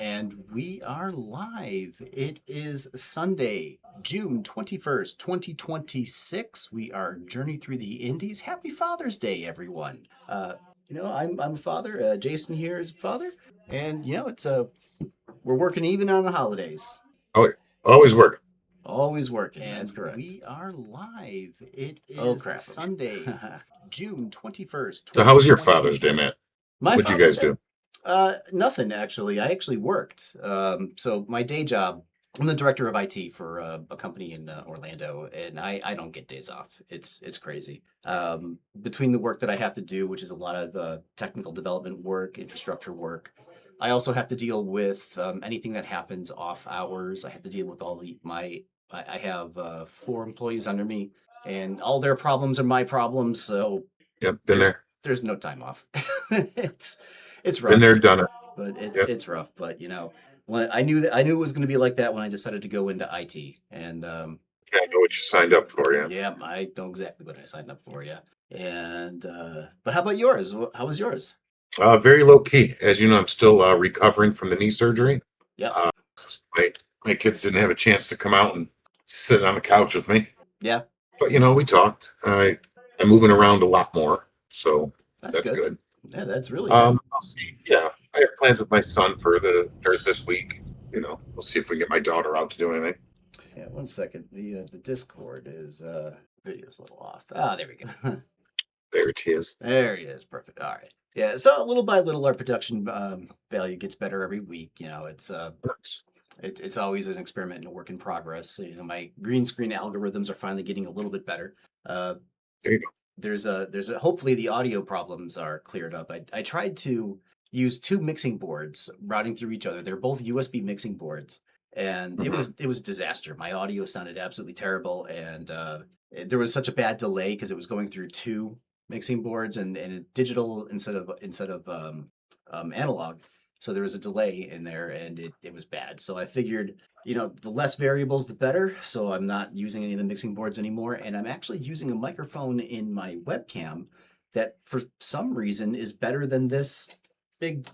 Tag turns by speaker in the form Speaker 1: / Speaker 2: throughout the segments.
Speaker 1: And we are live. It is Sunday, June 21st, 2026. We are journeying through the Indies. Happy Father's Day, everyone. I'm a father. Jason here is a father. And, we're working even on the holidays.
Speaker 2: Oh, always work.
Speaker 1: Always working. That's correct. We are live. It is Sunday, June 21st,
Speaker 2: So how was your Father's
Speaker 1: 2026.
Speaker 2: Day, Matt?
Speaker 1: My
Speaker 2: What'd you
Speaker 1: Father's
Speaker 2: guys
Speaker 1: Day?
Speaker 2: do?
Speaker 1: Nothing actually. I actually worked. So my day job, I'm the director of IT for a company in Orlando, and I don't get days off. It's crazy. Between the work that I have to do, which is a lot of technical development work, infrastructure work, I also have to deal with anything that happens off hours. I have to deal with all the my. I have 4 employees under me, and all their problems are my problems. So
Speaker 2: Yep, been
Speaker 1: there's
Speaker 2: there.
Speaker 1: there's no time off. it's it's
Speaker 2: Been there,
Speaker 1: rough,
Speaker 2: done it.
Speaker 1: but it's
Speaker 2: Yep.
Speaker 1: it's rough. But when I knew it was going to be like that when I decided to go into IT, and
Speaker 2: I know what you signed up for, yeah.
Speaker 1: yeah, I know exactly what I signed up for. Yeah, and but how about yours? How was yours?
Speaker 2: Very low key. As you know, I'm still recovering from the knee surgery.
Speaker 1: Yep.
Speaker 2: Uh, my kids didn't have a chance to come out and sit on the couch with me.
Speaker 1: Yeah,
Speaker 2: But, we talked. I'm moving around a lot more, so
Speaker 1: that's
Speaker 2: that's
Speaker 1: good.
Speaker 2: good.
Speaker 1: Yeah, that's really good.
Speaker 2: I'll see. Yeah, I have plans with my son for there's this week. We'll see if we can get my daughter out to do anything.
Speaker 1: Yeah, one second. The Discord is video's a little off. Ah, there we go.
Speaker 2: There it is.
Speaker 1: There he is. Perfect. All right. Yeah. So little by little, our production value gets better every week. It's always an experiment and a work in progress. So, my green screen algorithms are finally getting a little bit better. Uh,
Speaker 2: There you go.
Speaker 1: there's a hopefully the audio problems are cleared up. I tried to use 2 mixing boards routing through each other. They're both USB mixing boards, and it
Speaker 2: Mhm.
Speaker 1: was a disaster. My audio sounded absolutely terrible, and there was such a bad delay because it was going through 2 mixing boards and digital instead of analog. So there was a delay in there, and it was bad. So I figured, the less variables, the better. So I'm not using any of the mixing boards anymore, and I'm actually using a microphone in my webcam that, for some reason, is better than this big,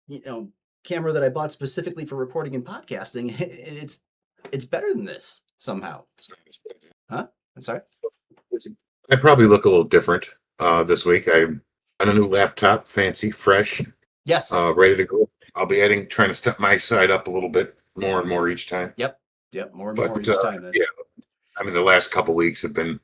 Speaker 1: you know, camera that I bought specifically for recording and podcasting. It's better than this somehow. Huh? I'm sorry.
Speaker 2: I probably look a little different this week. I'm on a new laptop, fancy, fresh,
Speaker 1: Yes.
Speaker 2: ready to go. I'll be trying to step my side up a little bit more and more each time.
Speaker 1: Yep. Yep. More and more
Speaker 2: But
Speaker 1: each time.
Speaker 2: yeah,
Speaker 1: That's
Speaker 2: I mean, the last couple weeks have been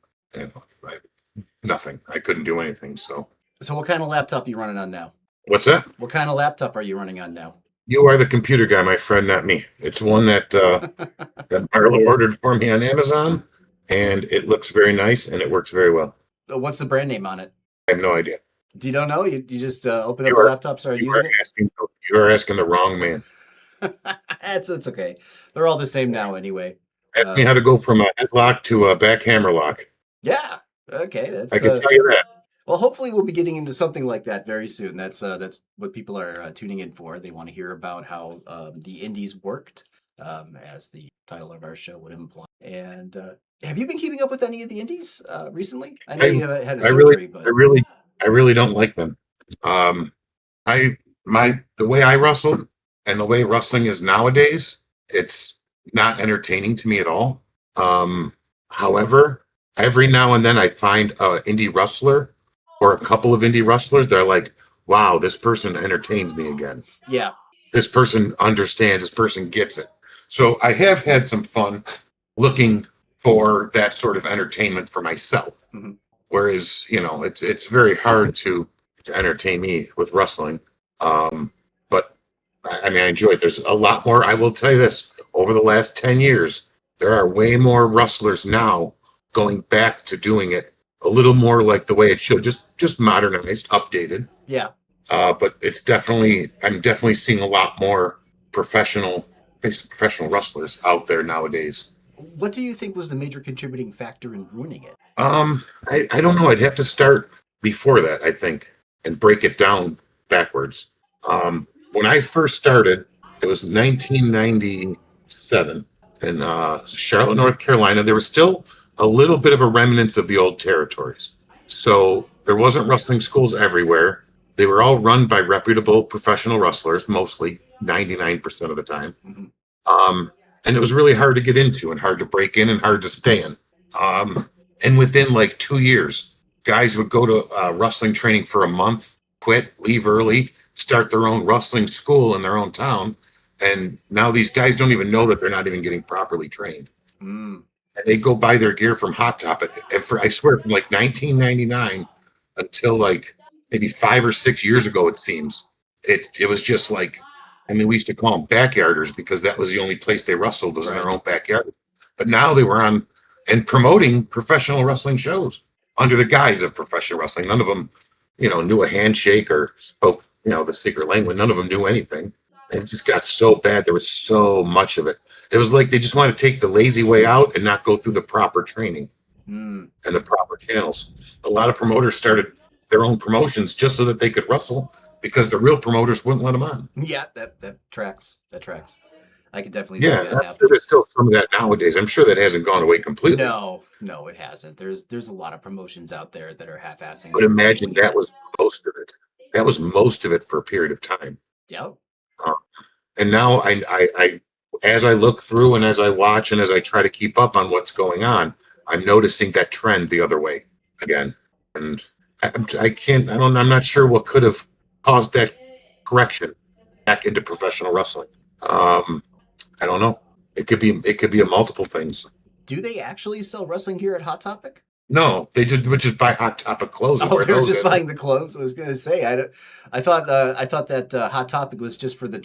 Speaker 2: nothing. I couldn't do anything. So,
Speaker 1: so. What kind of laptop are you running on now?
Speaker 2: what's that?
Speaker 1: What kind of laptop are you running on now?
Speaker 2: You are the computer guy, my friend, not me. It's one that Marla ordered for me on Amazon, and it looks very nice and it works very well.
Speaker 1: What's the brand name on it?
Speaker 2: I have no idea.
Speaker 1: You don't know? You just open up
Speaker 2: You
Speaker 1: the
Speaker 2: are
Speaker 1: laptop, started
Speaker 2: you
Speaker 1: using
Speaker 2: are
Speaker 1: it?
Speaker 2: asking the wrong man.
Speaker 1: It's okay. They're all the same now anyway.
Speaker 2: Ask me how to go from a headlock to a back hammer lock.
Speaker 1: Yeah. Okay.
Speaker 2: I
Speaker 1: That's
Speaker 2: can tell you that.
Speaker 1: well. Hopefully, we'll be getting into something like that very soon. That's what people are tuning in for. They want to hear about how the indies worked, as the title of our show would imply. And have you been keeping up with any of the indies recently? I know
Speaker 2: I
Speaker 1: you had a
Speaker 2: I really
Speaker 1: surgery,
Speaker 2: I
Speaker 1: but
Speaker 2: really I really don't like them. Um, the way I wrestle and the way wrestling is nowadays, it's not entertaining to me at all. Um, However, every now and then I find a indie wrestler or a couple of indie wrestlers. They're like, "Wow, this person entertains me again.
Speaker 1: yeah,
Speaker 2: This person understands. This person gets it." So I have had some fun looking for that sort of entertainment for myself.
Speaker 1: mhm.
Speaker 2: Whereas, it's very hard to entertain me with wrestling. But I mean, I enjoy it. There's a lot more. I will tell you this: over the last 10 years, there are way more wrestlers now going back to doing it a little more like the way it should, just modernized, updated.
Speaker 1: Yeah.
Speaker 2: But I'm definitely seeing a lot more professional, basically professional wrestlers out there nowadays.
Speaker 1: What do you think was the major contributing factor in ruining it?
Speaker 2: I don't know. I'd have to start before that, I think, and break it down backwards. When I first started, it was 1997 in Charlotte, North Carolina. There was still a little bit of a remnants of the old territories. So there wasn't wrestling schools everywhere. They were all run by reputable professional wrestlers, mostly. 99% of the time.
Speaker 1: Hmm.
Speaker 2: Um, and it was really hard to get into and hard to break in and hard to stay in. Um, and within like 2 years, guys would go to wrestling training for a month, quit, leave early, start their own wrestling school in their own town. And now these guys don't even know that they're not even getting properly trained.
Speaker 1: Mm.
Speaker 2: And they go buy their gear from Hot Topic. And for, I swear, from like 1999 until like maybe 5 or 6 years ago, it seems, it was just like, I mean, we used to call them backyarders because that was the only place they wrestled was in
Speaker 1: Right.
Speaker 2: their own backyard. But now they were on and promoting professional wrestling shows under the guise of professional wrestling. None of them, knew a handshake or spoke, the secret language. None of them knew anything. It just got so bad. There was so much of it. It was like they just wanted to take the lazy way out and not go through the proper training
Speaker 1: Mm.
Speaker 2: and the proper channels. A lot of promoters started their own promotions just so that they could wrestle because the real promoters wouldn't let them on.
Speaker 1: Yeah, that tracks. That tracks. I could definitely see
Speaker 2: Yeah,
Speaker 1: that
Speaker 2: I'm sure
Speaker 1: happening.
Speaker 2: there's still some of that nowadays. I'm sure that hasn't gone away completely.
Speaker 1: No, no, it hasn't. There's a lot of promotions out there that are half-assing
Speaker 2: But
Speaker 1: it or
Speaker 2: imagine
Speaker 1: doing
Speaker 2: that
Speaker 1: it.
Speaker 2: was most of it. That was most of it for a period of time.
Speaker 1: Yeah.
Speaker 2: Uh, and now as I look through and as I watch and as I try to keep up on what's going on, I'm noticing that trend the other way again. And I can't, I don't, I'm not sure what could have caused that correction back into professional wrestling. Um, I don't know. It could be a multiple things.
Speaker 1: Do they actually sell wrestling gear at Hot Topic?
Speaker 2: No, they would just buy Hot Topic clothes and
Speaker 1: Oh,
Speaker 2: wear
Speaker 1: they're
Speaker 2: those
Speaker 1: just
Speaker 2: in.
Speaker 1: buying the clothes. I was gonna say, I thought that Hot Topic was just for the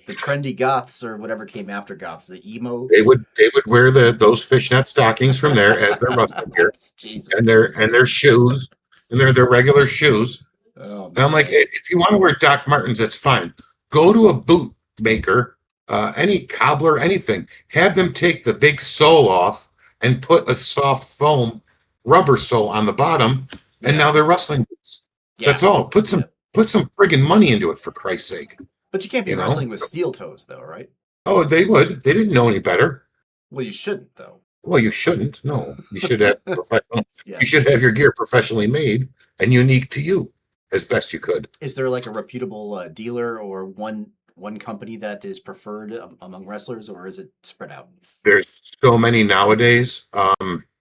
Speaker 1: trendy goths or whatever came after goths, the emo.
Speaker 2: They would wear those fishnet stockings from there as their wrestling gear
Speaker 1: Jesus
Speaker 2: and their
Speaker 1: Christ!
Speaker 2: shoes and their regular shoes.
Speaker 1: Oh
Speaker 2: And I'm like,
Speaker 1: man,
Speaker 2: if you want to wear Doc Martens, that's fine. Go to a boot maker, any cobbler, anything. Have them take the big sole off and put a soft foam rubber sole on the bottom, and
Speaker 1: yeah,
Speaker 2: now they're wrestling boots.
Speaker 1: yeah,
Speaker 2: That's all.
Speaker 1: yeah.
Speaker 2: Put some friggin' money into it for Christ's sake.
Speaker 1: But you can't be
Speaker 2: You know?
Speaker 1: wrestling with steel toes, though, right?
Speaker 2: Oh, they would. They didn't know any better.
Speaker 1: Well, you shouldn't, though.
Speaker 2: Well, you shouldn't. No, you should have professional.
Speaker 1: Yeah.
Speaker 2: You should have your gear professionally made and unique to you as best you could.
Speaker 1: Is there like a reputable dealer or one company that is preferred among wrestlers, or is it spread out?
Speaker 2: There's so many nowadays.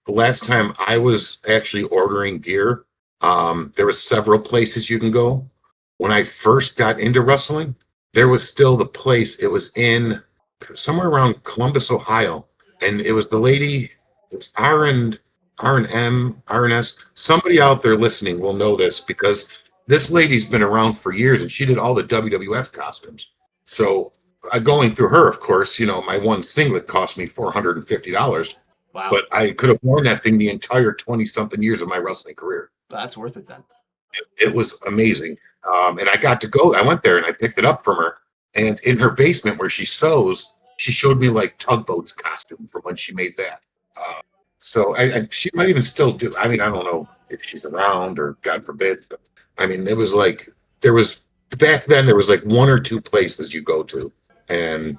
Speaker 2: The last time I was actually ordering gear, there was several places you can go. When I first got into wrestling, there was still the place. It was in somewhere around Columbus, Ohio, and it was the lady. It was R&S. Somebody out there listening will know this because this lady's been around for years, and she did all the WWF costumes. So going through her, of course, my one singlet cost me $450,
Speaker 1: Wow,
Speaker 2: but I could have worn that thing the entire 20 something years of my wrestling career.
Speaker 1: that's worth it then.
Speaker 2: It was amazing. And I got to go, I went there and I picked it up from her. And in her basement where she sews, she showed me like Tugboat's costume from when she made that. Uh, so she might even still do. I mean, I don't know if she's around or God forbid, but I mean, it was like back then there was like one or two places you go to, and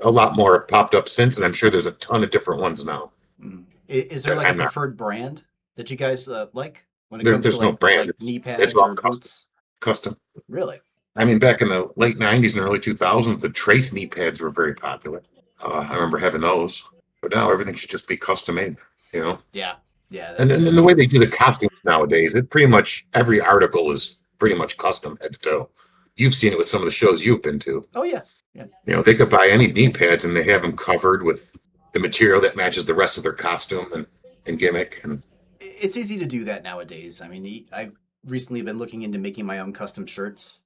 Speaker 2: a lot more have popped up since, and I'm sure there's a ton of different ones now.
Speaker 1: Mm. Is there
Speaker 2: That
Speaker 1: like a
Speaker 2: I'm not
Speaker 1: preferred brand that you guys like when it
Speaker 2: there.
Speaker 1: comes to
Speaker 2: There's no brand.
Speaker 1: like knee
Speaker 2: It's
Speaker 1: pads
Speaker 2: all
Speaker 1: or
Speaker 2: custom.
Speaker 1: boots?
Speaker 2: Custom.
Speaker 1: Really?
Speaker 2: I mean, back in the late '90s and early 2000s, the Trace knee pads were very popular. I remember having those, but now everything should just be custom made. You know,
Speaker 1: Yeah, yeah,
Speaker 2: and then
Speaker 1: that's
Speaker 2: the way
Speaker 1: true.
Speaker 2: they do the costumes nowadays, it pretty much every article is pretty much custom head to toe. You've seen it with some of the shows you've been to.
Speaker 1: Oh yeah, yeah.
Speaker 2: They could buy any knee pads and they have them covered with the material that matches the rest of their costume and gimmick. And
Speaker 1: It's easy to do that nowadays. I mean, I've recently been looking into making my own custom shirts,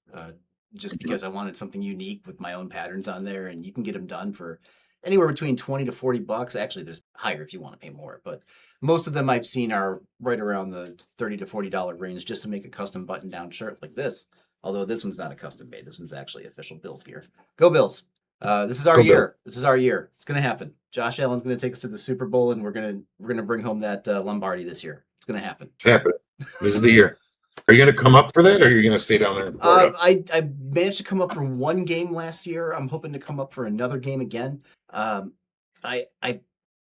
Speaker 1: just because I wanted something unique with my own patterns on there, and you can get them done for anywhere between 20 to 40 bucks. Actually, there's higher if you want to pay more, but most of them I've seen are right around the 30 to $40 range just to make a custom button down shirt like this. Although this one's not a custom made. This one's actually official Bills gear. Go Bills. This is our
Speaker 2: go Bill.
Speaker 1: year. This is our year. It's gonna happen. Josh Allen's gonna take us to the Super Bowl, and we're gonna bring home that Lombardi this year. It's gonna happen.
Speaker 2: It's happening. This is the year. Are you going to come up for that or are you going to stay down there in Florida?
Speaker 1: I managed to come up for one game last year. I'm hoping to come up for another game again. I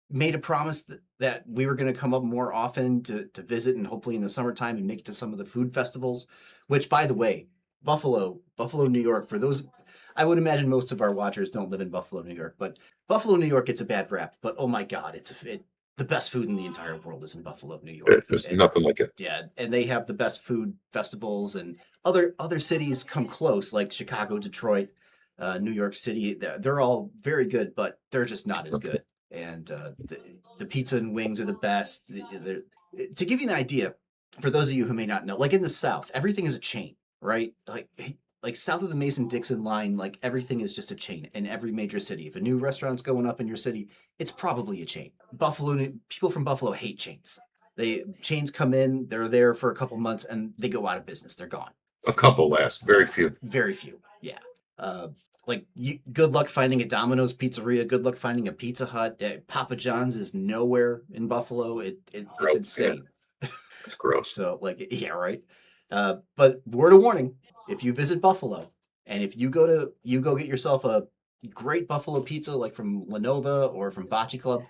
Speaker 1: made a promise that we were going to come up more often to visit and hopefully in the summertime and make it to some of the food festivals. Which, by the way, Buffalo, New York. For those, I would imagine most of our watchers don't live in Buffalo, New York, but Buffalo, New York gets a bad rap. But oh my God, the best food in the entire world is in Buffalo, New York.
Speaker 2: There's
Speaker 1: And
Speaker 2: nothing like it.
Speaker 1: yeah, and they have the best food festivals, and other cities come close, like Chicago, Detroit, New York City. They're all very good, but they're just not as good. And the pizza and wings are the best. To give you an idea, for those of you who may not know, like in the South, everything is a chain, right? Like south of the Mason-Dixon line, like everything is just a chain in every major city. If a new restaurant's going up in your city, it's probably a chain. People from Buffalo hate chains. Chains come in, they're there for a couple months, and they go out of business. They're gone.
Speaker 2: A couple last, very few.
Speaker 1: Very few. Yeah. Good luck finding a Domino's pizzeria. Good luck finding a Pizza Hut. Papa John's is nowhere in Buffalo. It's insane.
Speaker 2: Yeah. It's gross.
Speaker 1: So yeah, right. But word of warning: if you visit Buffalo and if you go get yourself a great Buffalo pizza, like from Lenova or from Bocce Club,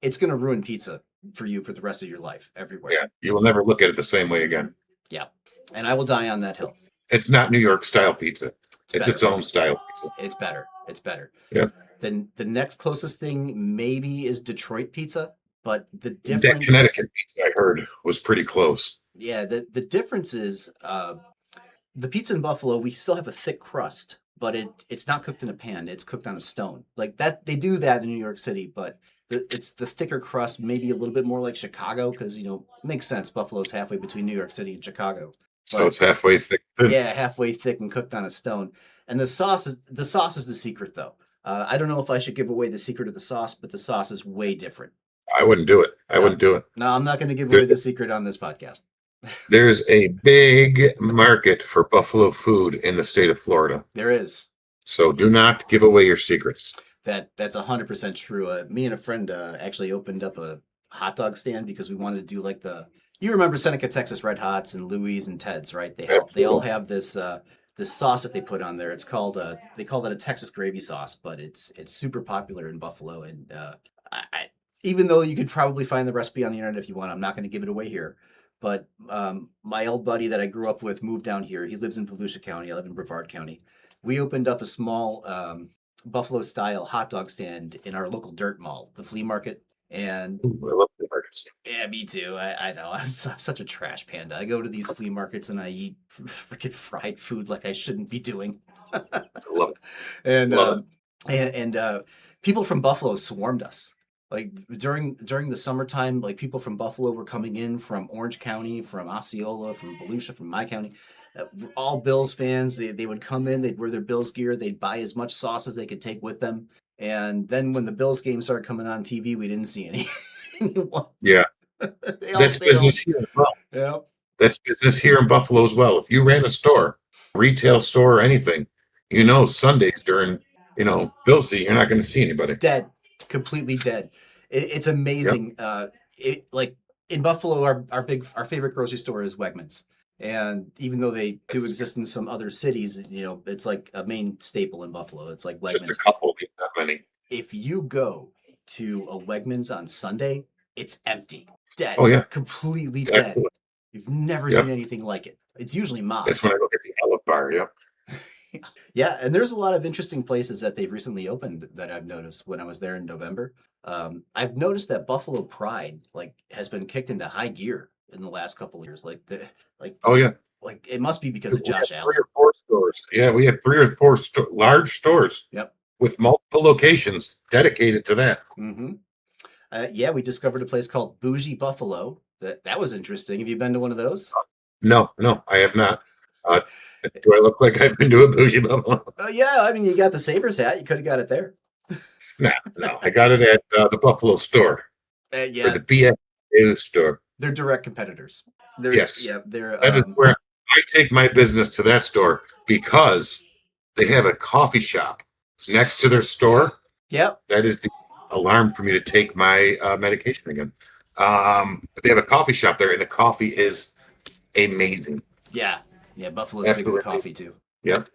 Speaker 1: it's gonna ruin pizza for you for the rest of your life everywhere.
Speaker 2: Yeah, you will never look at it the same way again.
Speaker 1: Yeah, and I will die on that hill.
Speaker 2: It's not New York style pizza. It's its own style pizza.
Speaker 1: It's better. It's better.
Speaker 2: Yeah.
Speaker 1: Then the next closest thing maybe is Detroit pizza, but the difference.
Speaker 2: That Connecticut pizza I heard was pretty close.
Speaker 1: Yeah, the difference is the pizza in Buffalo, we still have a thick crust, but it's not cooked in a pan. It's cooked on a stone. Like that, they do that in New York City, but it's the thicker crust, maybe a little bit more like Chicago, because, it makes sense. Buffalo's halfway between New York City and Chicago.
Speaker 2: So it's halfway thick.
Speaker 1: Yeah, halfway thick and cooked on a stone. And the sauce is the secret, though. I don't know if I should give away the secret of the sauce, but the sauce is way different.
Speaker 2: I wouldn't do it. I wouldn't do it.
Speaker 1: No, I'm not going to give away the secret on this podcast.
Speaker 2: There's a big market for buffalo food in the state of Florida.
Speaker 1: There is.
Speaker 2: So do not give away your secrets.
Speaker 1: That's 100% true. Me and a friend actually opened up a hot dog stand because we wanted to do like you remember Seneca, Texas Red Hots and Louis and Ted's, right? They all have this this sauce that they put on there. It's called they call it a Texas gravy sauce, but it's super popular in Buffalo. And even though you could probably find the recipe on the internet if you want, I'm not going to give it away here. But my old buddy that I grew up with moved down here. He lives in Volusia County. I live in Brevard County. We opened up a small Buffalo-style hot dog stand in our local dirt mall, the flea market. And
Speaker 2: I love flea markets.
Speaker 1: Yeah, me too. I know. I'm such a trash panda. I go to these flea markets and I eat freaking fried food like I shouldn't be doing.
Speaker 2: I love it.
Speaker 1: And
Speaker 2: love it.
Speaker 1: And people from Buffalo swarmed us. Like during the summertime, like people from Buffalo were coming in from Orange County, from Osceola, from Volusia, from my county. All Bills fans. They would come in. They'd wear their Bills gear. They'd buy as much sauce as they could take with them. And then when the Bills game started coming on TV, we didn't see any.
Speaker 2: Yeah. That's business here as well.
Speaker 1: Yeah.
Speaker 2: That's business here in Buffalo as well. If you ran a store, retail store or anything, Sundays during, Bill season, you're not going to see anybody.
Speaker 1: Dead. Completely dead. It's amazing. Yep. Like in Buffalo, our favorite grocery store is Wegmans. And even though they do exist in some other cities, it's like a main staple in Buffalo. It's like Wegmans.
Speaker 2: Just a couple, not many.
Speaker 1: If you go to a Wegmans on Sunday, it's empty. Dead.
Speaker 2: Oh, yeah.
Speaker 1: Completely dead. Absolutely. You've never seen anything like it. It's usually mobbed.
Speaker 2: That's when I look at the Olive Bar, yep.
Speaker 1: Yeah, and there's a lot of interesting places that they've recently opened that I've noticed when I was there in November. I've noticed that Buffalo Pride has been kicked into high gear in the last couple of years.
Speaker 2: Oh yeah,
Speaker 1: like it must be because of Josh Allen.
Speaker 2: 3 or 4 stores. Yeah, we have 3 or 4 large stores.
Speaker 1: Yep.
Speaker 2: With multiple locations dedicated to that.
Speaker 1: Mm-hmm. Yeah, we discovered a place called Bougie Buffalo. That was interesting. Have you been to one of those?
Speaker 2: No, I have not. Do I look like I've been to a Bougie Buffalo?
Speaker 1: Yeah, I mean, you got the Sabres hat. You could have got it there.
Speaker 2: No, I got it at the Buffalo store.
Speaker 1: Yeah,
Speaker 2: or the BFU store.
Speaker 1: They're direct competitors.
Speaker 2: Yes.
Speaker 1: Yeah, they're.
Speaker 2: That is where I take my business to that store because they have a coffee shop next to their store.
Speaker 1: Yep.
Speaker 2: That is the alarm for me to take my medication again. But they have a coffee shop there, and the coffee is amazing.
Speaker 1: Yeah. Buffalo's big with coffee too.
Speaker 2: Yep.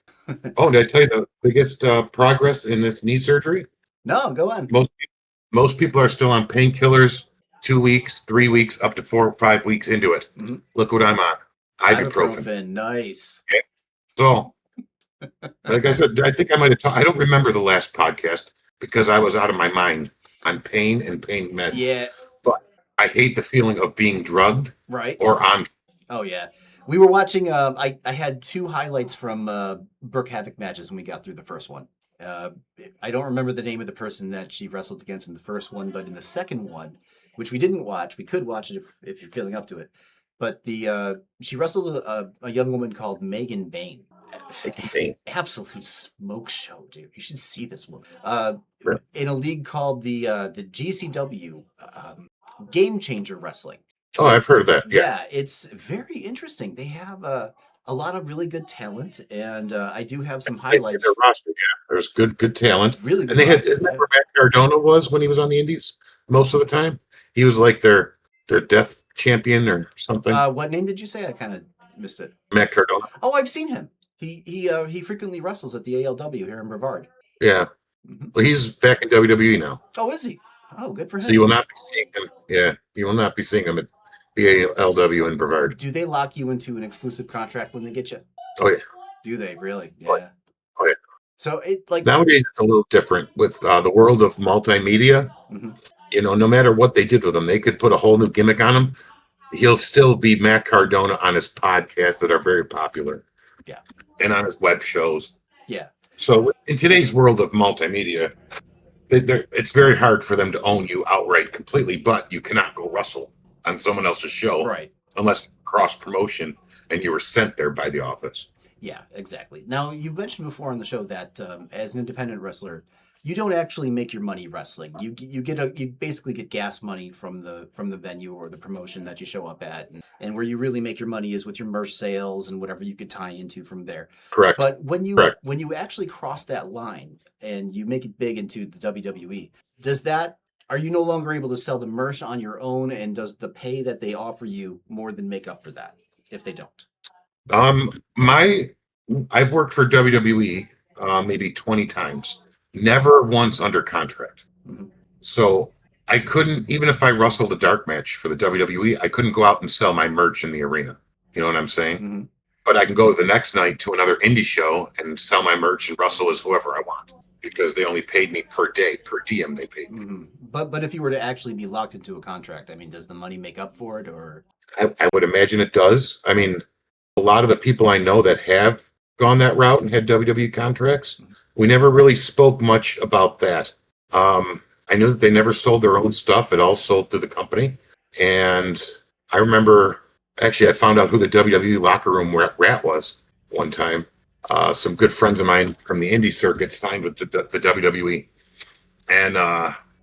Speaker 2: Oh, did I tell you the biggest progress in this knee surgery?
Speaker 1: No, go on.
Speaker 2: Most people are still on painkillers 2 weeks, 3 weeks, up to 4 or 5 weeks into it. Mm-hmm. Look what I'm on. Ibuprofen.
Speaker 1: Nice.
Speaker 2: Okay. So, like I said, I think I might have talked. I don't remember the last podcast because I was out of my mind on pain and pain meds.
Speaker 1: Yeah,
Speaker 2: But I hate the feeling of being drugged
Speaker 1: right.
Speaker 2: or on.
Speaker 1: Oh yeah, we were watching. I had two highlights from Brooke Havoc matches when we got through the first one. Uh, I don't remember the name of the person that she wrestled against in the first one, but in the second one, which we didn't watch, we could watch it if you're feeling up to it. But the she wrestled a young woman called Megan Bain.
Speaker 2: Pain.
Speaker 1: Absolute smoke show, dude. You should see this one.
Speaker 2: Really?
Speaker 1: In a league called the GCW, Game Changer Wrestling.
Speaker 2: Oh, I've heard of that. Yeah.
Speaker 1: Yeah, it's very interesting. They have a lot of really good talent, and I do have some
Speaker 2: I see
Speaker 1: highlights.
Speaker 2: their roster. Yeah, there's good talent.
Speaker 1: Really
Speaker 2: And
Speaker 1: good
Speaker 2: they had,
Speaker 1: roster.
Speaker 2: isn't that
Speaker 1: Yeah.
Speaker 2: where Matt Cardona was when he was on the Indies most of the time? He was like their death champion or something.
Speaker 1: What name did you say? I kind of missed it.
Speaker 2: Matt Cardona.
Speaker 1: Oh, I've seen him. He frequently wrestles at the ALW here in Brevard.
Speaker 2: Yeah.
Speaker 1: Hmm.
Speaker 2: Well, he's back in WWE now.
Speaker 1: Oh, is he? Oh, good for him.
Speaker 2: So you will not be seeing him. Yeah, you will not be seeing him at the ALW in Brevard.
Speaker 1: Do they lock you into an exclusive contract when they get you?
Speaker 2: Oh yeah.
Speaker 1: Do they really?
Speaker 2: Oh,
Speaker 1: Yeah.
Speaker 2: Oh yeah.
Speaker 1: So it like
Speaker 2: Nowadays it's a little different with the world of multimedia.
Speaker 1: Mhm.
Speaker 2: You know, no matter what they did with him, they could put a whole new gimmick on him. He'll still be Matt Cardona on his podcasts that are very popular.
Speaker 1: Yeah.
Speaker 2: And on his web shows.
Speaker 1: Yeah.
Speaker 2: So in today's world of multimedia, it's very hard for them to own you outright completely, but you cannot go wrestle on someone else's show
Speaker 1: Right.
Speaker 2: unless cross promotion and you were sent there by the office.
Speaker 1: Yeah, exactly. Now, you mentioned before on the show that as an independent wrestler, you don't actually make your money wrestling. You basically get gas money from the venue or the promotion that you show up at, and where you really make your money is with your merch sales and whatever you could tie into from there.
Speaker 2: Correct.
Speaker 1: But when
Speaker 2: Correct.
Speaker 1: you actually cross that line and you make it big into the WWE, are you no longer able to sell the merch on your own, and does the pay that they offer you more than make up for that if they don't?
Speaker 2: I've worked for WWE maybe 20 times, never once under contract.
Speaker 1: Mhm.
Speaker 2: So I couldn't, even if I wrestled a dark match for the WWE, I couldn't go out and sell my merch in the arena. You know what I'm saying?
Speaker 1: Mhm.
Speaker 2: But I can go the next night to another indie show and sell my merch and wrestle as whoever I want because they only paid me per day, per diem they paid me.
Speaker 1: Mhm. But if you were to actually be locked into a contract, I mean, does the money make up for it, or?
Speaker 2: I would imagine it does. I mean, a lot of the people I know that have gone that route and had WWE contracts, we never really spoke much about that. I knew that they never sold their own stuff. It all sold through the company. And I remember, actually, I found out who the WWE locker room rat was one time. Some good friends of mine from the indie circuit signed with the WWE. And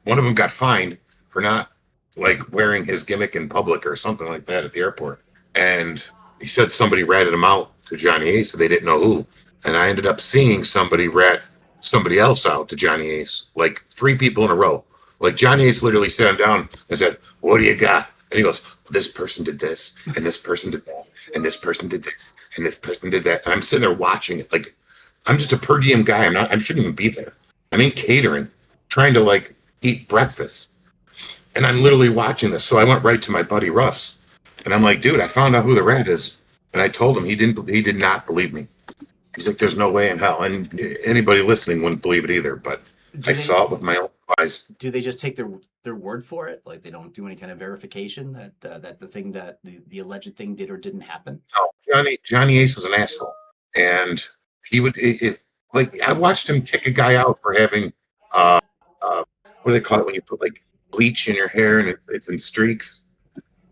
Speaker 2: one of them got fined for not like wearing his gimmick in public or something like that at the airport. And he said somebody ratted him out to Johnny Ace, so they didn't know who. And I ended up seeing somebody rat somebody else out to Johnny Ace, like 3 people in a row. Like Johnny Ace literally sat him down and said, "What do you got?" And he goes, "This person did this, and this person did that, and this person did this, and this person did that." And I'm sitting there watching it. Like, I'm just a per diem guy. I shouldn't even be there. I'm in catering, trying to like eat breakfast. And I'm literally watching this. So I went right to my buddy Russ. And I'm like, "Dude, I found out who the rat is." And I told him he did not believe me. He's like, "There's no way in hell." And anybody listening wouldn't believe it either. But I saw it with my own eyes.
Speaker 1: Do they just take their word for it? Like they don't do any kind of verification that the thing that the alleged thing did or didn't happen?
Speaker 2: No, Johnny Ace was an asshole. And he would, if like, I watched him kick a guy out for having, what do they call it when you put like bleach in your hair and it's in streaks?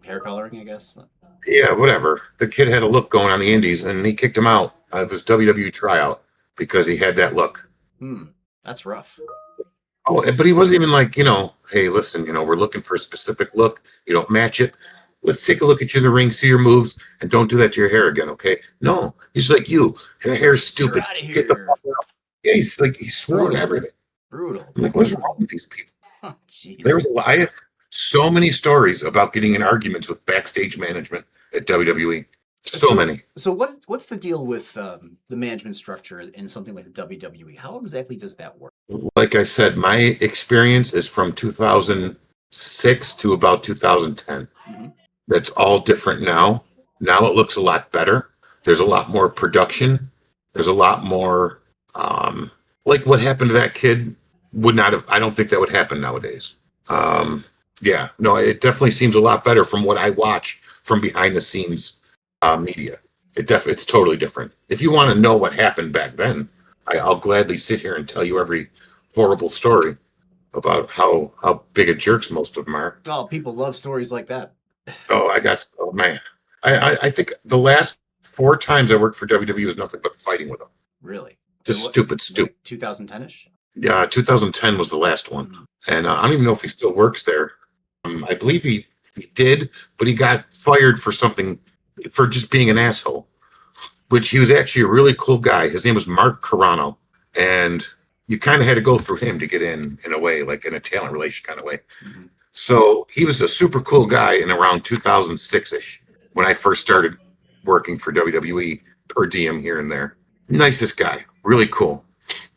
Speaker 1: Hair coloring, I guess.
Speaker 2: Yeah, whatever. The kid had a look going on the indies, and he kicked him out of his WWE tryout because he had that look.
Speaker 1: That's rough.
Speaker 2: Oh, but he wasn't even like, "Hey, listen, we're looking for a specific look. You don't match it. Let's take a look at you in the ring, see your moves, and don't do that to your hair again, okay?" No, he's like, "Your hair's stupid.
Speaker 1: You're outta here.
Speaker 2: Get the fuck out." Yeah, he's like, he swore to everything.
Speaker 1: Brutal.
Speaker 2: I'm like, what is wrong with these people?
Speaker 1: Oh, jeez.
Speaker 2: I have so many stories about getting in arguments with backstage management at WWE. So many.
Speaker 1: So what's the deal with the management structure in something like the WWE? How exactly does that work?
Speaker 2: Like I said, my experience is from 2006 to about 2010.
Speaker 1: Mm-hmm.
Speaker 2: That's all different now. Now it looks a lot better. There's a lot more production. There's a lot more, like what happened to that kid would not have. I don't think that would happen nowadays.
Speaker 1: That's good.
Speaker 2: Yeah, no, it definitely seems a lot better from what I watch from behind the scenes media. It's totally different. If you want to know what happened back then, I'll gladly sit here and tell you every horrible story about how big of jerks most of them are.
Speaker 1: Oh, people love stories like that.
Speaker 2: Oh man, I think the last 4 times I worked for WWE was nothing but fighting with them.
Speaker 1: Really?
Speaker 2: Just
Speaker 1: What,
Speaker 2: stupid.
Speaker 1: like 2010ish?
Speaker 2: Yeah, 2010 was the last one, and I don't even know if he still works there. I believe he did, but he got fired for something, for just being an asshole. Which he was actually a really cool guy. His name was Mark Carano, and you kind of had to go through him to get in a way, like in a talent relation kind of way.
Speaker 1: Mm-hmm.
Speaker 2: So he was a super cool guy in around 2006-ish when I first started working for WWE per diem here and there. Nicest guy, really cool.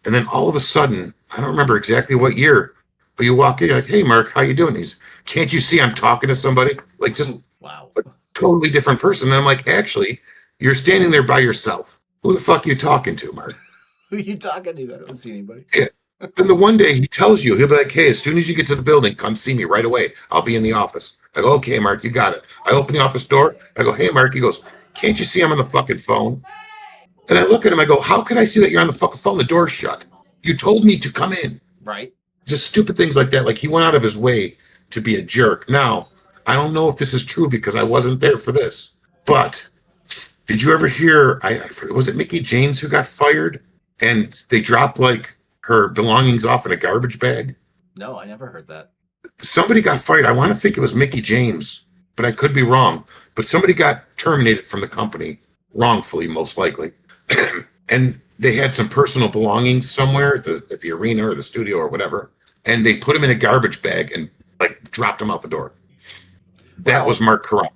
Speaker 2: And then all of a sudden, I don't remember exactly what year, but you walk in, you're like, "Hey, Mark, how you doing?" He's, "Can't you see I'm talking to somebody?" Like, just
Speaker 1: wow,
Speaker 2: a totally different person. And I'm like, "Actually, you're standing there by yourself. Who the fuck are you talking to, Mark?"
Speaker 1: who are you talking to? I don't see anybody.
Speaker 2: Yeah. Then the one day he tells you, he'll be like, "Hey, as soon as you get to the building, come see me right away. I'll be in the office." I go, "Okay, Mark, you got it." I open the office door. I go, "Hey, Mark." He goes, "Can't you see I'm on the fucking phone?" And I look at him. I go, "How can I see that you're on the fucking phone? The door's shut. You told me to come in."
Speaker 1: Right.
Speaker 2: Just stupid things like that. Like, he went out of his way to be a jerk. Now, I don't know if this is true because I wasn't there for this, but did you ever hear? Was it Mickey James who got fired, and they dropped like her belongings off in a garbage bag?
Speaker 1: No, I never heard that.
Speaker 2: Somebody got fired. I want to think it was Mickey James, but I could be wrong. But somebody got terminated from the company wrongfully, most likely, and they had some personal belongings somewhere at the arena or the studio or whatever, and they put them in a garbage bag and like dropped them out the door. That was Mark Carano.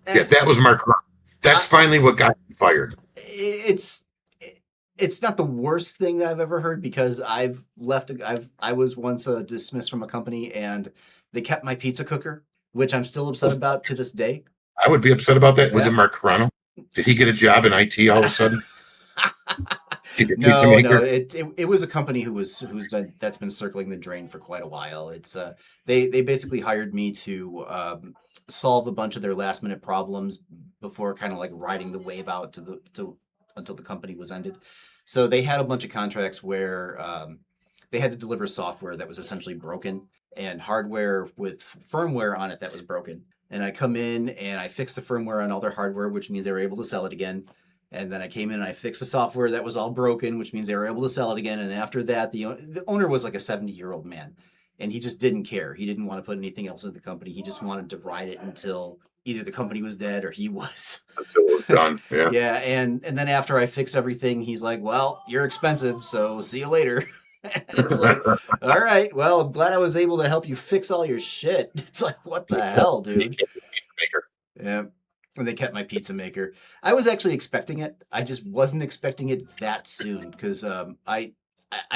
Speaker 2: Yeah, that was Mark Carano. That's finally what got him fired.
Speaker 1: It's not the worst thing that I've ever heard, because I was once dismissed from a company and they kept my pizza cooker, which I'm still upset about to this day.
Speaker 2: I would be upset about that.
Speaker 1: Yeah.
Speaker 2: Was it Mark Carano? Did he get a job in IT all of a sudden?
Speaker 1: No. It was a company that's been circling the drain for quite a while. It's they basically hired me to solve a bunch of their last minute problems before kind of like riding the wave out until the company was ended. So they had a bunch of contracts where they had to deliver software that was essentially broken and hardware with firmware on it that was broken. And I come in and I fix the firmware on all their hardware, which means they were able to sell it again. And then I came in and I fixed the software that was all broken, which means they were able to sell it again. And after that, the owner was like a 70-year-old man, and he just didn't care. He didn't want to put anything else into the company. He just wanted to ride it until either the company was dead or he was.
Speaker 2: Until it was done. Yeah.
Speaker 1: Yeah. And then after I fix everything, he's like, "Well, you're expensive, so see you later." It's like, all right, well, I'm glad I was able to help you fix all your shit. It's like, what the hell, dude? Yeah. And they kept my pizza maker. I was actually expecting it. I just wasn't expecting it that soon, because I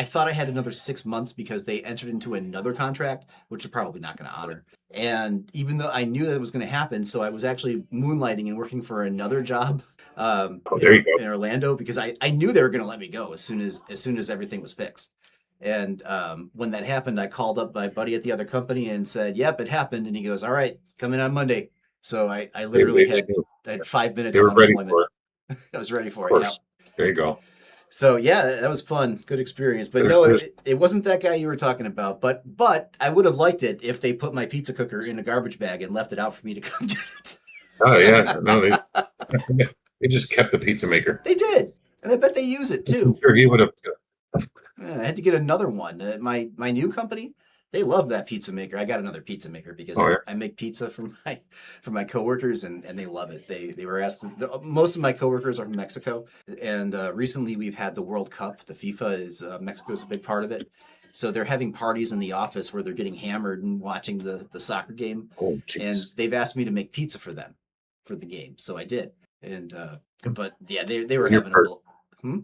Speaker 1: thought I had another 6 months because they entered into another contract, which they're probably not going to honor. And even though I knew that it was going to happen, so I was actually moonlighting and working for another job in Orlando, because I knew they were going to let me go as soon as everything was fixed. And when that happened, I called up my buddy at the other company and said, "Yep, it happened." And he goes, "All right, come in on Monday." So I literally had 5 minutes of unemployment. I was ready for it. Yeah.
Speaker 2: There you go.
Speaker 1: So yeah, that was fun. Good experience. But no, it wasn't that guy you were talking about. But I would have liked it if they put my pizza cooker in a garbage bag and left it out for me to come get it.
Speaker 2: Oh yeah. No, they just kept the pizza maker.
Speaker 1: They did. And I bet they use it too.
Speaker 2: I'm sure he would have.
Speaker 1: I had to get another one. My new company, they love that pizza maker. I got another pizza maker because I make pizza for my coworkers, and they love it. They were asked. Most of my coworkers are from Mexico, and recently we've had the World Cup. The FIFA is Mexico's a big part of it. So they're having parties in the office where they're getting hammered and watching the soccer game.
Speaker 2: Oh,
Speaker 1: and they've asked me to make pizza for them for the game, so I did. And but yeah, they were having a.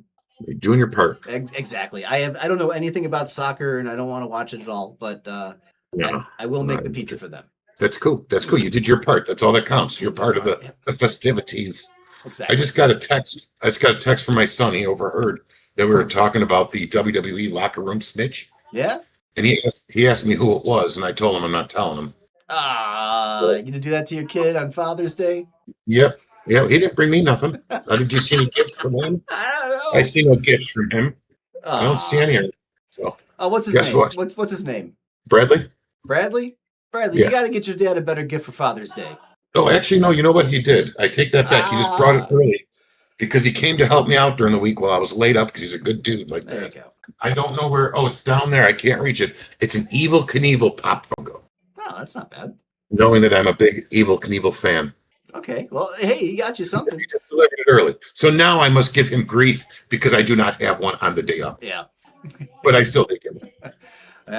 Speaker 2: You're doing your part.
Speaker 1: Exactly. I don't know anything about soccer, and I don't want to watch it at all. But I will make the pizza for them.
Speaker 2: That's cool. That's cool. You did your part. That's all that counts. You're part of the festivities. I
Speaker 1: Exactly.
Speaker 2: just got a text. I just got a text from my son. He overheard that we were talking about the WWE locker room snitch,
Speaker 1: Yeah.
Speaker 2: and he asked me who it was, and I told him I'm not telling him.
Speaker 1: Ah,
Speaker 2: So,
Speaker 1: you gonna do that to your kid on Father's Day?
Speaker 2: yep, yeah, he didn't bring me nothing. Did you see any gifts from him?
Speaker 1: I don't
Speaker 2: I
Speaker 1: know.
Speaker 2: see no gifts from him. I don't see
Speaker 1: Ah.
Speaker 2: any. So
Speaker 1: Oh, what's his
Speaker 2: guess
Speaker 1: name?
Speaker 2: what,
Speaker 1: What's his name?
Speaker 2: Bradley?
Speaker 1: Bradley? Bradley, you
Speaker 2: Yeah.
Speaker 1: got to get your dad a better gift for Father's Day.
Speaker 2: Oh, actually, no. You know what he did? I take that back. He just brought it
Speaker 1: Ah,
Speaker 2: early because he came to help me out during the week while I was laid up because he's a good dude like
Speaker 1: there you
Speaker 2: that.
Speaker 1: go.
Speaker 2: I don't know where. Oh, it's down there. I can't reach it. It's an Evil Knievel pop Funko.
Speaker 1: Well, that's not bad.
Speaker 2: Knowing that I'm a big Evil Knievel fan.
Speaker 1: Okay. Well, hey, he got you something.
Speaker 2: He just delivered it early. So now I must give him grief because I do not have one on the day up.
Speaker 1: Yeah.
Speaker 2: But I still think him.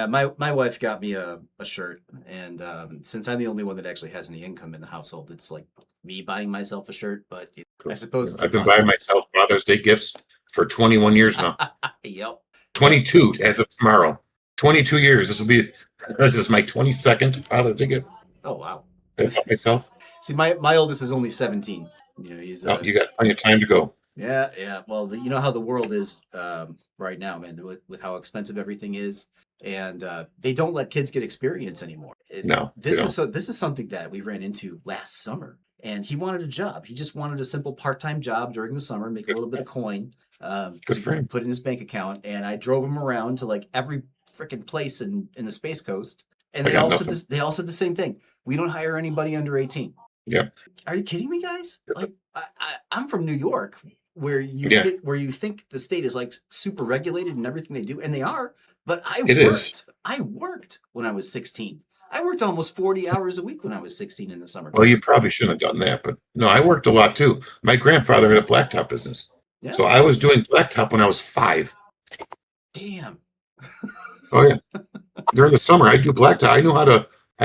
Speaker 1: My wife got me a shirt, and since I'm the only one that actually has any income in the household, it's like me buying myself a shirt. But I suppose it's a
Speaker 2: I've been
Speaker 1: fun
Speaker 2: buying
Speaker 1: thing.
Speaker 2: myself Father's Day gifts for 21 years now.
Speaker 1: Yep. Yep.
Speaker 2: 22 as of tomorrow. 22 years. This is my 22nd Father's Day gift.
Speaker 1: Oh wow.
Speaker 2: I bought myself.
Speaker 1: See, my oldest is only 17. He's
Speaker 2: Oh, you got plenty of time to go.
Speaker 1: yeah, yeah. Well, you know how the world is right now, man, with how expensive everything is, and they don't let kids get experience anymore.
Speaker 2: No, you know.
Speaker 1: This is something that we ran into last summer, and he wanted a job. He just wanted a simple part-time job during the summer, make a little bit of coin
Speaker 2: Good
Speaker 1: to
Speaker 2: for him.
Speaker 1: put in his bank account. And I drove him around to like every freaking place in the Space Coast, and
Speaker 2: I
Speaker 1: they
Speaker 2: got
Speaker 1: all said
Speaker 2: nothing.
Speaker 1: this. They all said the same thing. We don't hire anybody under 18.
Speaker 2: Yeah.
Speaker 1: Are you kidding me, guys? Like, I'm from New York, where
Speaker 2: Yeah,
Speaker 1: you think the state is like super regulated in everything they do, and they are. But
Speaker 2: it is.
Speaker 1: I worked when I was 16. I worked almost 40 hours a week when I was 16 in the
Speaker 2: Well,
Speaker 1: summertime.
Speaker 2: you probably shouldn't have done that, but no, I worked a lot too. My grandfather had a blacktop business.
Speaker 1: Yeah,
Speaker 2: So I was doing blacktop when I was 5.
Speaker 1: damn.
Speaker 2: Oh yeah. During the summer I do blacktop. I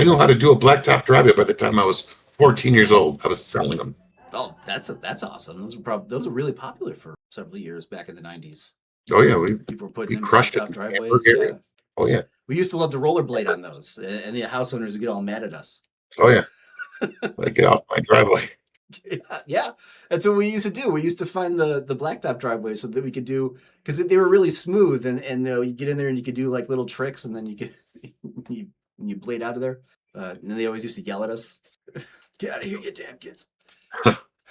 Speaker 2: knew how to do a blacktop driveway by the time I was 14 years old. I was selling them.
Speaker 1: Oh, that's awesome. Those were really popular for several years back in the 90s.
Speaker 2: Oh yeah, we
Speaker 1: People were putting
Speaker 2: we
Speaker 1: in
Speaker 2: crushed it
Speaker 1: blacktop
Speaker 2: in the Hamburg
Speaker 1: driveways.
Speaker 2: area.
Speaker 1: Yeah,
Speaker 2: Oh yeah.
Speaker 1: we used to love to rollerblade on those, and the house owners would get all mad at us.
Speaker 2: Oh yeah. Like get off my driveway.
Speaker 1: Yeah, yeah, that's what we used to do. We used to find the blacktop driveways so that we could do because they were really smooth and you get in there and you could do like little tricks and then you could you blade out of there. And then they always used to yell at us, "Get out of here, you damn kids!"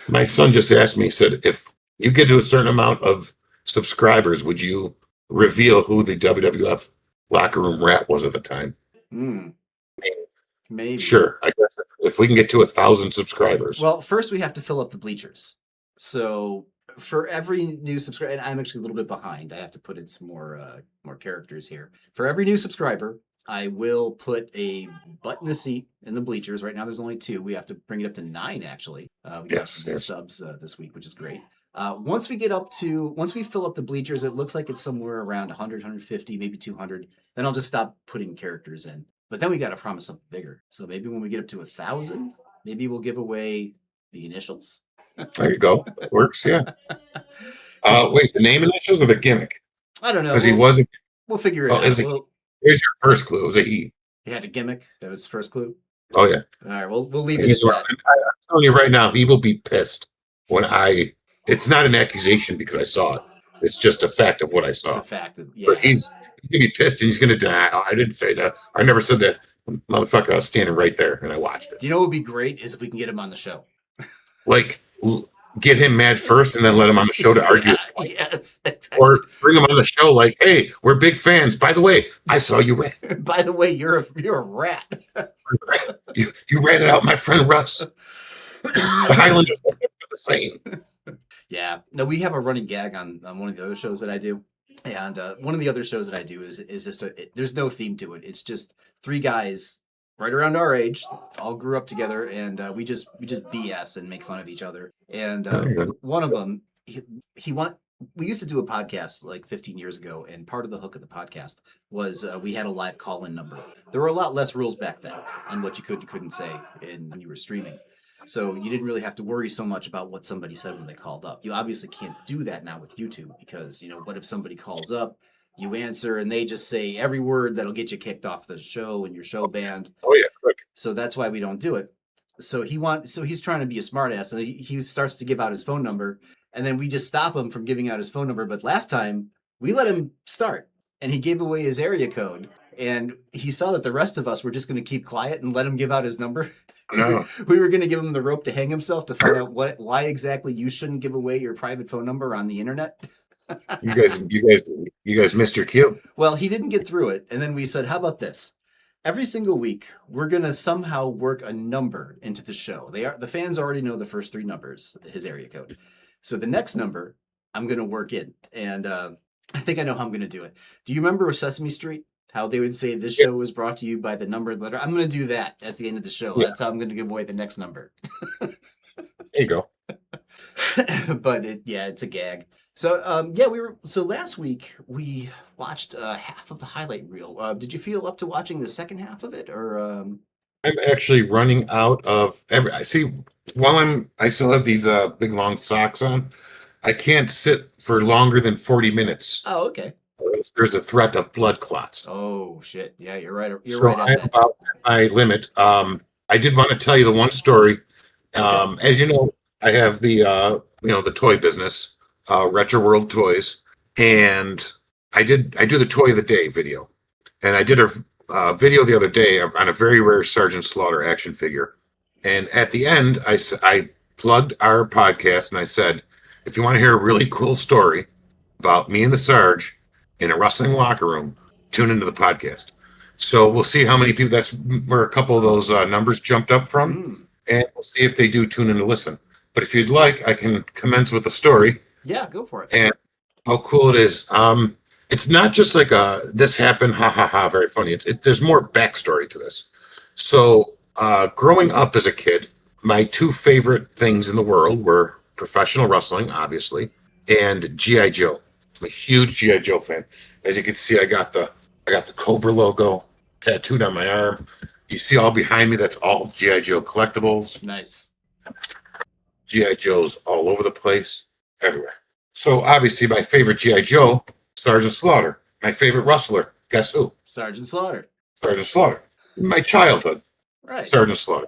Speaker 2: My son just asked me, he said, if you get to a certain amount of subscribers, would you reveal who the WWF locker room rat was at the time?
Speaker 1: Hmm, maybe.
Speaker 2: Sure. I guess if we can get to 1,000 subscribers.
Speaker 1: Well, first we have to fill up the bleachers. So for every new subscriber, and I'm actually a little bit behind. I have to put in some more characters here. For every new subscriber, I will put a butt in the seat in the bleachers. Right now, there's only 2. We have to bring it up to 9. Actually, we got
Speaker 2: Yes,
Speaker 1: some new
Speaker 2: yes.
Speaker 1: subs this week, which is great. Once we fill up the bleachers, it looks like it's somewhere around 100, 150, maybe 200. Then I'll just stop putting characters in. But then we got to promise something bigger. So maybe when we get up to 1,000, maybe we'll give away the initials.
Speaker 2: There you go. That works. Yeah.
Speaker 1: Because
Speaker 2: Wait, the name initials or the gimmick?
Speaker 1: I don't know.
Speaker 2: Because he wasn't.
Speaker 1: We'll figure it
Speaker 2: Oh, it was
Speaker 1: out.
Speaker 2: a,
Speaker 1: Well,
Speaker 2: here's your first clue. It was a he.
Speaker 1: he had a gimmick. That was his first clue.
Speaker 2: Oh, yeah.
Speaker 1: All right, we'll leave it
Speaker 2: He's
Speaker 1: at
Speaker 2: around.
Speaker 1: that.
Speaker 2: I'm telling you right now, he will be pissed when it's not an accusation because I saw it. It's just a fact of what I
Speaker 1: It's
Speaker 2: saw.
Speaker 1: a fact.
Speaker 2: But
Speaker 1: Yeah.
Speaker 2: he's gonna be pissed and he's gonna deny. Oh, I didn't say that. I never said that. Motherfucker, I was standing right there and I watched it.
Speaker 1: Do you know what would be great is if we can get him on the show.
Speaker 2: Like, get him mad first and then let him on the show to argue
Speaker 1: Yeah.
Speaker 2: his point.
Speaker 1: Yes. Exactly.
Speaker 2: Or bring him on the show like, hey, we're big fans. By the way, I saw you rat.
Speaker 1: By the way, you're a rat.
Speaker 2: You ratted out my friend Russ. The Highlanders are the same.
Speaker 1: Yeah. No, we have a running gag on one of the other shows that I do. And one of the other shows that I do is just there's no theme to it. It's just 3 guys right around our age, all grew up together, and we just BS and make fun of each other. And one of them, he want we used to do a podcast like 15 years ago, and part of the hook of the podcast was we had a live call-in number. There were a lot less rules back then on what you could and couldn't say when you were streaming. So you didn't really have to worry so much about what somebody said when they called up. You obviously can't do that now with YouTube because, what if somebody calls up, you answer, and they just say every word that'll get you kicked off the show and your show banned.
Speaker 2: Oh, yeah. Quick.
Speaker 1: So that's why we don't do it. So he's trying to be a smartass, and he starts to give out his phone number, and then we just stop him from giving out his phone number. But last time we let him start, and he gave away his area code, and he saw that the rest of us were just going to keep quiet and let him give out his number.
Speaker 2: No,
Speaker 1: We were going to give him the rope to hang himself to find out why exactly you shouldn't give away your private phone number on the internet.
Speaker 2: you guys missed your cue.
Speaker 1: Well, he didn't get through it, and then we said, "How about this? Every single week, we're gonna somehow work a number into the show. The fans already know the first three numbers, his area code. So the next number, I'm gonna work in, and I think I know how I'm gonna do it. Do you remember Sesame Street? How they would say this
Speaker 2: Yeah,
Speaker 1: show was brought to you by the numbered letter. I'm gonna do that at the end of the show.
Speaker 2: yeah,
Speaker 1: That's how I'm gonna give away the next number.
Speaker 2: there you go.
Speaker 1: But it's a gag. So yeah, so last week we watched half of the highlight reel. Did you feel up to watching the second half of it, or
Speaker 2: I'm actually running out of every. I see. I still have these big long socks on. I can't sit for longer than 40 minutes.
Speaker 1: Oh, okay.
Speaker 2: There's a threat of blood clots.
Speaker 1: Oh shit. Yeah, you're right. You're
Speaker 2: So
Speaker 1: right at
Speaker 2: I'm
Speaker 1: that.
Speaker 2: about at my limit. I did want to tell you the one story.
Speaker 1: Okay.
Speaker 2: As you know, I have the toy business, Retro World Toys, and I do the toy of the day video, and I did a video the other day on a very rare Sergeant Slaughter action figure, and at the end, I plugged our podcast and I said, if you want to hear a really cool story about me and the Sarge in a wrestling locker room, tune into the podcast. So we'll see how many people. That's where a couple of those numbers jumped up from,
Speaker 1: Mm.
Speaker 2: and we'll see if they do tune in to listen. But if you'd like, I can commence with the story
Speaker 1: Yeah, go for it.
Speaker 2: and how cool it is. It's not just like this happened, ha ha ha, very funny. There's more backstory to this. So growing up as a kid, my two favorite things in the world were professional wrestling, obviously, and GI Joe. I'm a huge GI Joe fan. As you can see, I got the Cobra logo tattooed on my arm. You see all behind me, that's all GI Joe collectibles.
Speaker 1: Nice.
Speaker 2: GI Joes all over the place, everywhere. So obviously, my favorite GI Joe, Sergeant Slaughter. My favorite wrestler, guess who?
Speaker 1: Sergeant Slaughter.
Speaker 2: Sergeant Slaughter. In my childhood,
Speaker 1: Right.
Speaker 2: Sergeant Slaughter.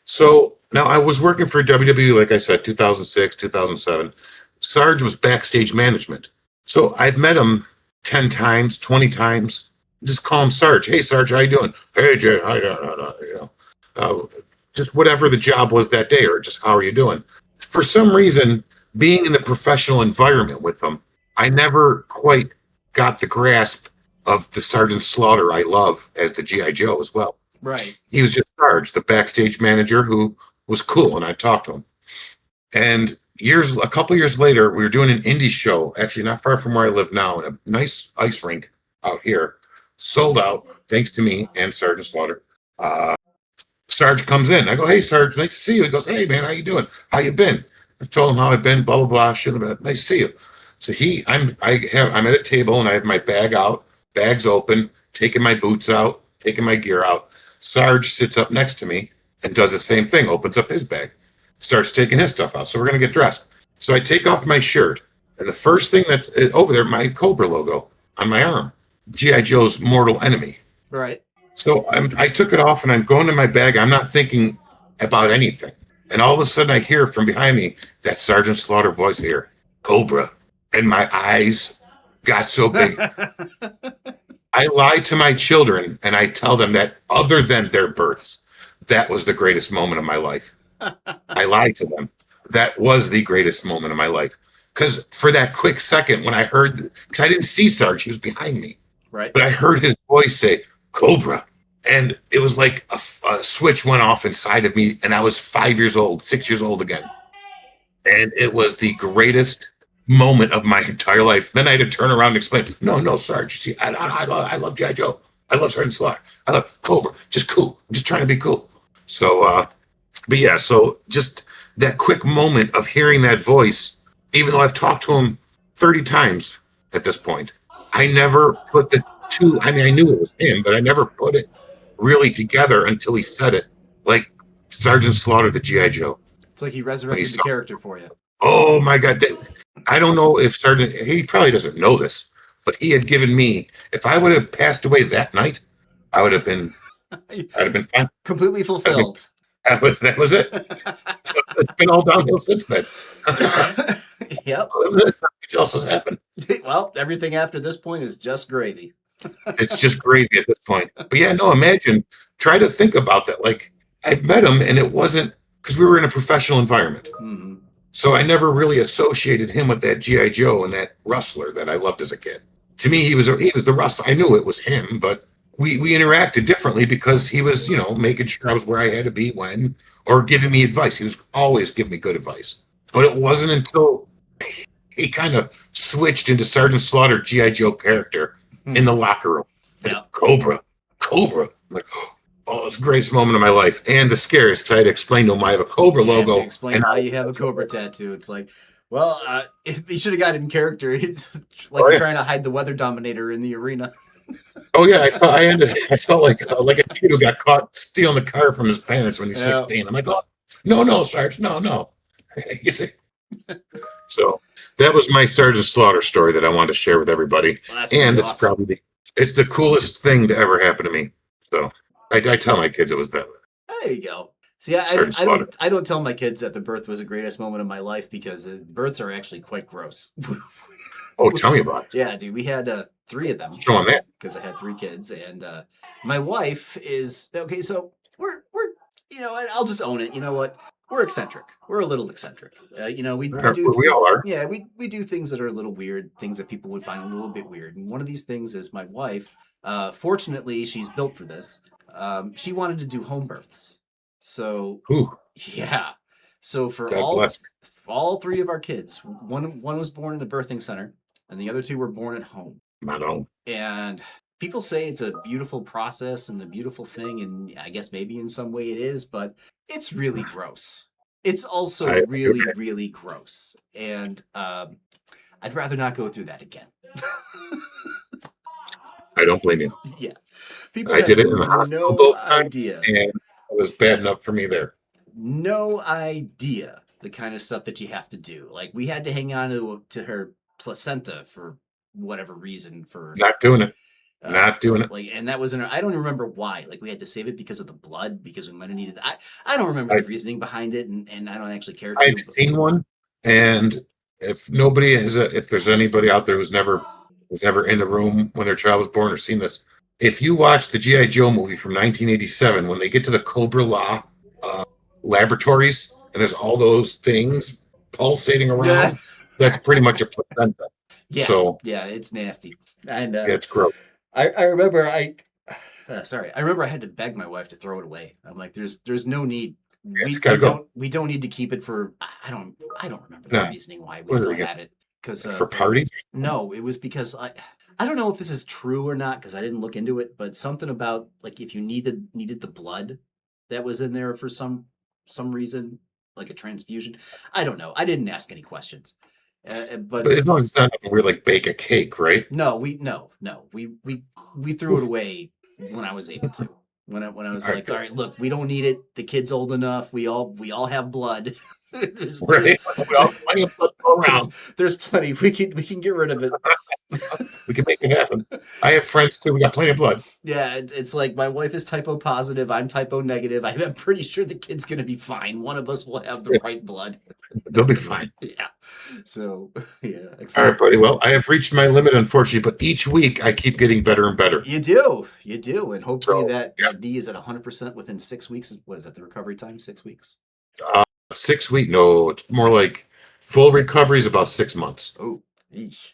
Speaker 2: So now I was working for WWE, like I said, 2006, 2007. Sarge was backstage management. So I've met him 10 times, 20 times. Just call him Sarge. Hey, Sarge, how you doing? Hey, Jay, how you doing? Just whatever the job was that day, or just how are you doing? For some reason, being in the professional environment with him, I never quite got the grasp of the Sergeant Slaughter I love as the GI Joe as well.
Speaker 1: Right.
Speaker 2: He was just Sarge, the backstage manager who was cool, and I talked to him. And a couple years later, we were doing an indie show, actually not far from where I live now, in a nice ice rink out here, sold out thanks to me and Sergeant Slaughter. Sarge comes in. I go, "Hey, Sarge, nice to see you." He goes, "Hey, man, how you doing? How you been?" I told him how I've been. Blah blah blah. Shit about it. Nice to see you. So I'm at a table and I have my bag out, bags open, taking my boots out, taking my gear out. Sarge sits up next to me and does the same thing. Opens up his bag, starts taking his stuff out. So we're gonna get dressed. So I take off my shirt, and the first thing over there, my Cobra logo on my arm, GI Joe's mortal enemy.
Speaker 1: Right.
Speaker 2: So I took it off and I'm going to my bag. I'm not thinking about anything. And all of a sudden I hear from behind me that Sergeant Slaughter voice here, Cobra. And my eyes got so big. I lie to my children and I tell them that other than their births, that was the greatest moment of my life. I lied to them. That was the greatest moment of my life. Because for that quick second when I heard, because I didn't see Sarge, he was behind me.
Speaker 1: Right.
Speaker 2: But I heard his voice say, Cobra. And it was like a switch went off inside of me, and I was 5 years old, 6 years old again. And it was the greatest moment of my entire life. Then I had to turn around and explain, no, Sarge, you see, I love G.I. Joe. I love Sergeant Slaughter. I love Cobra. Just cool. I'm just trying to be cool. So, but yeah, so just that quick moment of hearing that voice, even though I've talked to him 30 times at this point, I never put the two, I mean, I knew it was him, but I never put it really together until he said it. Like Sergeant Slaughter, the G.I. Joe.
Speaker 1: It's like he resurrected the character for you.
Speaker 2: Oh my God. I don't know if he probably doesn't know this, but he had given me, if I would have passed away that night, I'd have been fine.
Speaker 1: Completely fulfilled.
Speaker 2: That was it. It's been all downhill since then.
Speaker 1: Yep.
Speaker 2: What else has happened?
Speaker 1: Well, everything after this point is just gravy.
Speaker 2: It's just gravy at this point. But yeah, no, imagine, try to think about that. Like, I've met him and it wasn't because we were in a professional environment.
Speaker 1: Mm-hmm.
Speaker 2: So I never really associated him with that G.I. Joe and that rustler that I loved as a kid. To me, he was the rustler. I knew it was him, but we interacted differently because he was, making sure I was where I had to be when, or giving me advice. He was always giving me good advice. But it wasn't until he kind of switched into Sergeant Slaughter G.I. Joe character in the locker room.
Speaker 1: Yeah.
Speaker 2: Cobra. I'm like, oh, it's the greatest moment of my life. And the scariest, because I had to explain to him I have a Cobra
Speaker 1: You have
Speaker 2: logo.
Speaker 1: to explain why you have a Cobra tattoo. It's like, well, if he should have got in character. He's like you're trying to hide the weather dominator in the arena.
Speaker 2: Oh yeah, I felt like a kid who got caught stealing the car from his parents when he's 16. I'm like, oh no, Sarge, no. You see? So that was my Sergeant Slaughter story that I wanted to share with everybody.
Speaker 1: Well,
Speaker 2: and it's
Speaker 1: awesome.
Speaker 2: probably it's the coolest thing to ever happen to me. So I tell my kids it was that.
Speaker 1: There you go. See, I don't tell my kids that the birth was the greatest moment of my life because births are actually quite gross.
Speaker 2: Oh, tell me about it.
Speaker 1: Yeah, dude, we had 3 of them.
Speaker 2: Show 'em that.
Speaker 1: Because I had 3 kids, and my wife is okay. So we're I'll just own it. You know what? We're eccentric. We're a little eccentric. We do.
Speaker 2: We all are.
Speaker 1: Yeah, we do things that are a little weird, things that people would find a little bit weird. And one of these things is my wife. Fortunately, she's built for this. She wanted to do home births. So
Speaker 2: Ooh,
Speaker 1: yeah. So for
Speaker 2: God bless.
Speaker 1: all 3 of our kids, one was born in a birthing center, and the other 2 were born at home.
Speaker 2: Not home.
Speaker 1: And people say it's a beautiful process and a beautiful thing, and I guess maybe in some way it is, but it's really gross. It's also really gross, and I'd rather not go through that again.
Speaker 2: I don't blame you.
Speaker 1: Yes, people
Speaker 2: I did it in the hospital
Speaker 1: no
Speaker 2: both times,
Speaker 1: idea.
Speaker 2: and it was bad enough for me there.
Speaker 1: No idea the kind of stuff that you have to do. Like we had to hang on to her placenta for whatever reason. For
Speaker 2: Not doing it. Not doing it.
Speaker 1: Like, and that was I don't remember why. Like we had to save it because of the blood, because we might have needed. I don't remember the reasoning behind it, and I don't actually care.
Speaker 2: I've seen one, and if there's anybody out there who's never in the room when their child was born or seen this, if you watch the G.I. Joe movie from 1987, when they get to the Cobra La laboratories and there's all those things pulsating around, that's pretty much a placenta.
Speaker 1: Yeah,
Speaker 2: so
Speaker 1: yeah, it's nasty, and
Speaker 2: it's gross.
Speaker 1: I remember I remember I had to beg my wife to throw it away. I'm like, there's no need. We don't need to keep it for. I don't remember the reasoning why we still had it. Because
Speaker 2: for parties?
Speaker 1: No, it was because I don't know if this is true or not because I didn't look into it, but something about like if you needed the blood that was in there for some reason, like a transfusion. I don't know. I didn't ask any questions. But
Speaker 2: as long as it's not weird, like bake a cake, right?
Speaker 1: No, we threw it away when I was able to. When I was like, all right, look, we don't need it. The kid's old enough. We all have blood. there's
Speaker 2: we all have plenty of blood to go around.
Speaker 1: There's plenty. We can get rid of it.
Speaker 2: We can make it happen. I have friends too. We got plenty of blood.
Speaker 1: Yeah, it's like my wife is typo positive. I'm typo negative. I'm pretty sure the kid's gonna be fine. One of us will have the right blood.
Speaker 2: They'll be fine.
Speaker 1: Yeah. So yeah.
Speaker 2: All right, buddy. Well, I have reached my limit, unfortunately, but each week I keep getting better and better.
Speaker 1: You do, and hopefully that knee is at 100% within 6 weeks. What is that? The recovery time? 6 weeks.
Speaker 2: 6 weeks? No, it's more like full recovery is about 6 months.
Speaker 1: Oh,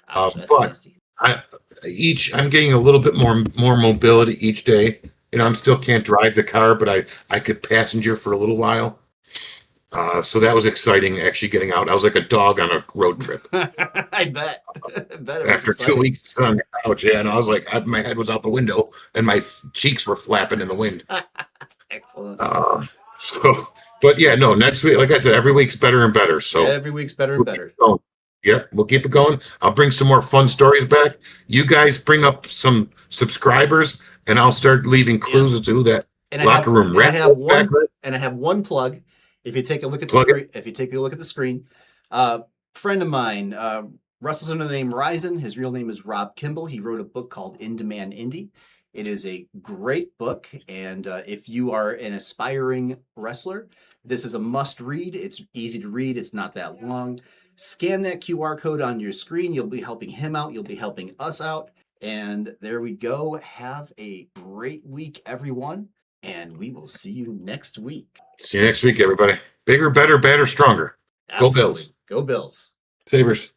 Speaker 1: ouch, that's
Speaker 2: but
Speaker 1: nasty.
Speaker 2: I'm getting a little bit more mobility each day. I'm still can't drive the car, but I could passenger for a little while. So that was exciting, actually getting out. I was like a dog on a road trip.
Speaker 1: I bet. It was
Speaker 2: after
Speaker 1: exciting.
Speaker 2: 2 weeks on the couch, and I was like, my head was out the window and my cheeks were flapping in the wind.
Speaker 1: Excellent.
Speaker 2: But yeah, no, next week, like I said, every week's better and better. So
Speaker 1: every week's better and better.
Speaker 2: Yep, we'll keep it going. I'll bring some more fun stories back. You guys bring up some subscribers, and I'll start leaving clues as to who that locker room rat.
Speaker 1: I have one plug. If you take a look at the screen, friend of mine, wrestles under the name Ryzen. His real name is Rob Kimball. He wrote a book called In Demand Indie. It is a great book, and if you are an aspiring wrestler, this is a must read. It's easy to read, it's not that long. Scan that QR code on your screen. You'll be helping him out, you'll be helping us out. And there we go. Have a great week, everyone, and we will see you next week.
Speaker 2: See you next week, everybody. Bigger, better, stronger. Go
Speaker 1: Absolutely.
Speaker 2: Bills.
Speaker 1: Go Bills.
Speaker 2: Sabres.